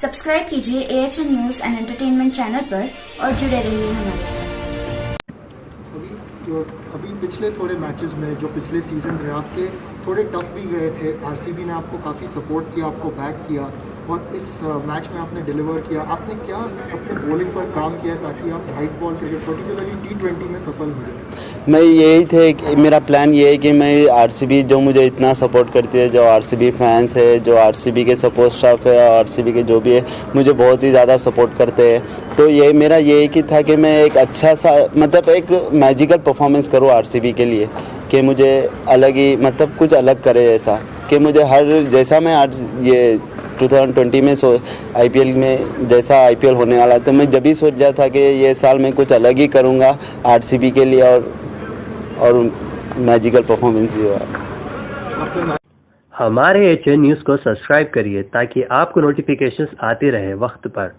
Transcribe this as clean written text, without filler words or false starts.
Subscribe कीजिए AHN news and entertainment channel पर और जुड़े रहिए हमारे साथ। अभी पिछले थोड़े मैचेस में जो पिछले सीजन रहे आपके थोड़े टफ भी गए थे, आरसीबी ने आपको काफ़ी सपोर्ट किया, आपको बैक किया और इस मैच में आपने डिलीवर किया। आपने क्या अपने बॉलिंग पर काम किया ताकि आप white ball cricket particularly T20 में सफल हुए? मैं यही थे कि मेरा प्लान ये है कि मैं आरसीबी जो मुझे इतना सपोर्ट करती है, जो आरसीबी फैंस है, जो आरसीबी के सपोर्ट स्टाफ है, आरसीबी के जो भी है मुझे बहुत ही ज़्यादा सपोर्ट करते हैं। तो ये मेरा ये कि था कि मैं एक अच्छा सा मतलब एक मैजिकल परफॉर्मेंस करूँ आरसीबी के लिए, कि मुझे अलग ही मतलब कुछ अलग करे, ऐसा कि मुझे हर जैसा मैं आज ये 2020 में आईपीएल में जैसा आईपीएल होने वाला तो मैं जब भी सोच रहा था कि ये साल मैं कुछ अलग ही करूँगा आरसीबी के लिए और मैजिकल परफॉर्मेंस भी हुआ। हमारे AHN न्यूज़ को सब्सक्राइब करिए ताकि आपको नोटिफिकेशंस आते रहे वक्त पर।